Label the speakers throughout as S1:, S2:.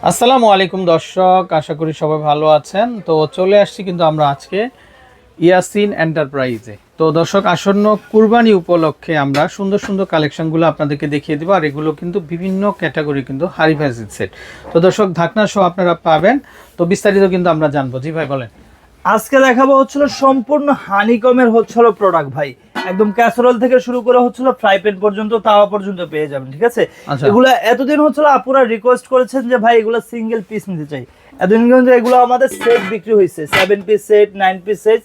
S1: আসসালামু আলাইকুম দর্শক, আশা করি সবাই ভালো আছেন। তো চলে আসছি কিন্তু আমরা আজকে ইয়াসিন এন্টারপ্রাইজে। তো দর্শক, আসন্ন কুরবানি উপলক্ষে আমরা সুন্দর সুন্দর কালেকশনগুলো আপনাদেরকে দেখিয়ে দেবো। আর এগুলো কিন্তু বিভিন্ন ক্যাটাগরি কিন্তু হাই ভ্যাসিড সেট। তো দর্শক, ঢাকনা সহ আপনারা পাবেন। তো বিস্তারিত কিন্তু আমরা জানবো। জি ভাই বলেন।
S2: আজকে দেখাবো হচ্ছিল সম্পূর্ণ হানিকমের হচ্ছিল প্রোডাক্ট ভাই। একদম ক্যাসারোল থেকে শুরু করে হচ্ছিল ফ্রাই প্যান পর্যন্ত, তাওয়া পর্যন্ত পেয়ে যাবেন। ঠিক আছে, এগুলো এতদিন হচ্ছিল আপুরা রিকোয়েস্ট করেছেন যে ভাই এগুলো সিঙ্গেল পিস নিতে চাই। এতদিন কিন্তু এগুলো আমাদের সেট বিক্রি হয়েছে, 7 পিস সেট, 9 পিস সেট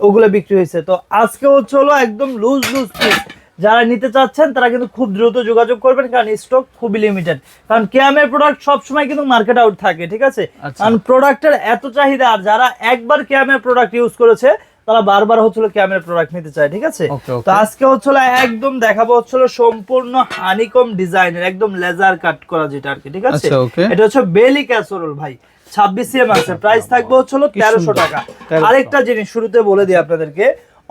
S2: ওগুলো বিক্রি হয়েছে। তো আজকে হচ্ছিল একদম লুজ পিস। যারা নিতে চাচ্ছেন তারা কিন্তু খুব দ্রুত যোগাযোগ করবেন, কারণ স্টক খুবই লিমিটেড। কারণ কেয়ামের প্রোডাক্ট সবসময় কিন্তু মার্কেট আউট থাকে। ঠিক আছে, কারণ প্রোডাক্টের এত চাহিদা, আর যারা একবার কেয়ামের প্রোডাক্ট ইউজ করেছে তারা বারবার হচ্ছিল কেয়ামের প্রোডাক্ট নিতে চায়। ঠিক আছে, তো আজকে হচ্ছিল একদম দেখাবো হচ্ছিল সম্পূর্ণ হানিকম ডিজাইনের একদম লেজার কাট করা যেটা আর কি। ঠিক আছে, এটা হচ্ছে বেলি ক্যাসরোল ভাই, 26 সিএম আছে। প্রাইস থাকবে হচ্ছিল 1300 টাকা। আরেকটা জিনিস শুরুতে বলে দিই আপনাদেরকে,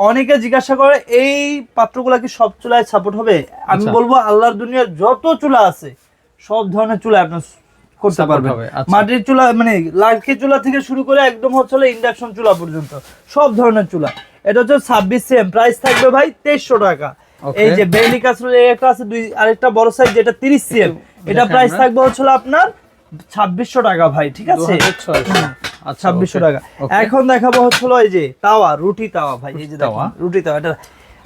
S2: অনেকে জিজ্ঞাসা করে এই পাত্রগুলা কি সব চুলায় সাপোর্ট হবে? আমি বলবো আল্লাহর দুনিয়ার যত চুলা আছে সব ধরনের চুলা আপনি করতে পারবেন। মাটির চুলা মানে লাকড়ি চুলা থেকে শুরু করে একদম হচ্ছে ইন্ডাকশন চুলা পর্যন্ত সব ধরনের চুলা। এটা হচ্ছে 26 সিএম, প্রাইস থাকবে ভাই 2300 টাকা। এই যে বেলি কাসরোল একটা আছে, আরেকটা বড় সাইজ যেটা 30 সিএম, এটা প্রাইস থাকবে হচ্ছে আপনার 2600 টাকা ভাই। ঠিক আছে, 2600 টাকা। এখন দেখাবো হচ্ছিল এই যে তাওয়া, রুটি তাওয়া ভাই। এই যে দেখুন রুটি তাওয়া, এটা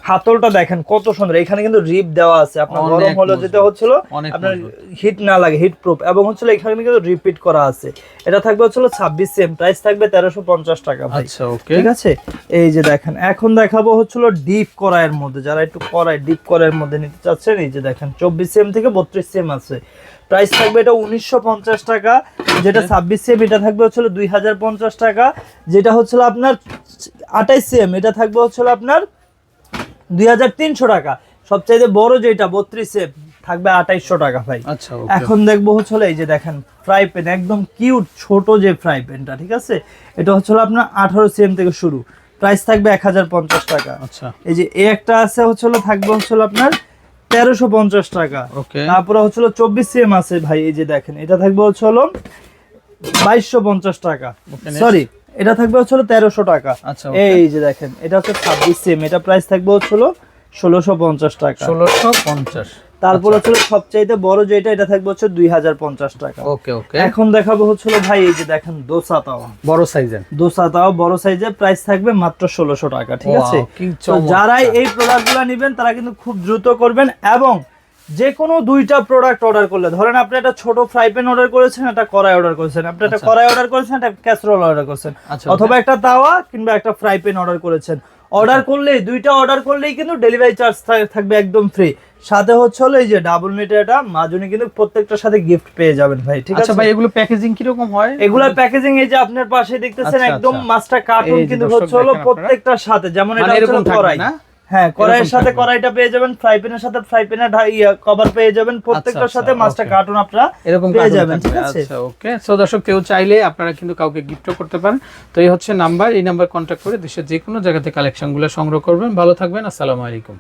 S2: হাতলটা দেখেন কত সুন্দর। এখানে কিন্তু রিপ দেওয়া আছে, আপনার গরম হলে যেটা হচ্ছিল আপনার হিট না লাগে, হিট প্রুফ। এবং হচ্ছিল এখানে কিন্তু রিপিট করা আছে। এটা থাকবে হচ্ছিল 26 সিএম, প্রাইস থাকবে 1350 টাকা ভাই। ঠিক আছে, এই যে দেখেন এখন দেখাবো হচ্ছিল ডিপ কড়াইয়ের মধ্যে। যারা একটু কড়াই ডিপ কড়াইয়ের মধ্যে নিতে চাচ্ছেন, এই যে দেখেন 24 সিএম থেকে 32 সিএম আছে। প্রাইস থাকবে এটা 1950 টাকা। যেটা 26 সিএম এটা থাকবে হচ্ছিল 2050 টাকা। যেটা হচ্ছিল আপনার 28 সিএম এটা থাকবে হচ্ছিল আপনার 2300 টাকা। সবচাইতে বড় যেটা 32 সিএম থাকবে 2800 টাকা ভাই। এখন দেখবো হচ্ছিল এই যে দেখেন ফ্রাই প্যান, একদম কিউট ছোট যে ফ্রাই প্যানটা। ঠিক আছে, এটা হচ্ছিল আপনার 18 সিএম থেকে শুরু, প্রাইস থাকবে 1050 টাকা। এই যে একটা আছে হচ্ছিল থাকবে হচ্ছিল আপনার 1350 টাকা। তারপরে হচ্ছিল 24 সিএম আছে ভাই। এই যে দেখেন এটা থাকবে হচ্ছিল 2250 টাকা। সরি, এটা থাকবে হচ্ছিল 1300 টাকা। এই যে দেখেন এটা হচ্ছে 26 সিএম, এটা প্রাইস থাকবে হচ্ছিল 1650 টাকা।
S1: 1650।
S2: তারপর হচ্ছিল সবচাইতে বড় যেটা, এটা থাকবে হচ্ছে 2050 টাকা। এখন দেখাবো হচ্ছিল ভাই এই যে দেখেন দোসা তাওয়া, বড় সাইজের দোসা তাওয়া, বড় সাইজের, প্রাইস থাকবে মাত্র 1600 টাকা। ঠিক আছে, তো যারা এই প্রোডাক্টগুলো নেবেন তারা কিন্তু খুব দ্রুত করবেন। এবং যে কোনো দুইটা প্রোডাক্ট অর্ডার করলে, ধরেন আপনি একটা ছোট ফ্রাই প্যান অর্ডার করেছেন, একটা কড়াই অর্ডার করেছেন, আপনি একটা কড়াই অর্ডার করেছেন, একটা ক্যাসরোল অর্ডার করেছেন, অথবা একটা তাওয়া কিংবা একটা ফ্রাই প্যান অর্ডার করেছেন, অর্ডার করলেই দুইটা অর্ডার করলেই কিন্তু ডেলিভারি চার্জ থাকবে একদম ফ্রি। সাথে হচ্ছে হলো এই যে ডাবল মিটার এটা মাজুনি কিন্তু প্রত্যেকটার সাথে গিফট পেয়ে যাবেন ভাই। ঠিক আছে,
S1: আচ্ছা ভাই, এগুলো প্যাকেজিং কি রকম হয়?
S2: এগুলোর প্যাকেজিং এই যে আপনার পাশে দেখতেছেন একদম মাস্টার কার্টুন কিন্তু হচ্ছে হলো প্রত্যেকটার সাথে, যেমন এটা হচ্ছে কড়াই, হ্যাঁ কড়াইয়ের সাথে কড়াইটা পেয়ে যাবেন, ফ্রাই প্যানের সাথে ফ্রাই প্যানের কভার পেয়ে যাবেন, প্রত্যেকটার সাথে মাস্টার কার্টুন আপনারা এরকম পেয়ে যাবেন। ঠিক আছে,
S1: আচ্ছা ওকে। সো দর্শক, কেউ চাইলে আপনারা কিন্তু কাউকে গিফটও করতে পারেন। তো এই হচ্ছে নাম্বার, এই নাম্বার কন্ট্যাক্ট করে দেশের যে কোনো জায়গা থেকে কালেকশনগুলো সংগ্রহ করবেন। ভালো থাকবেন, আসসালামু আলাইকুম।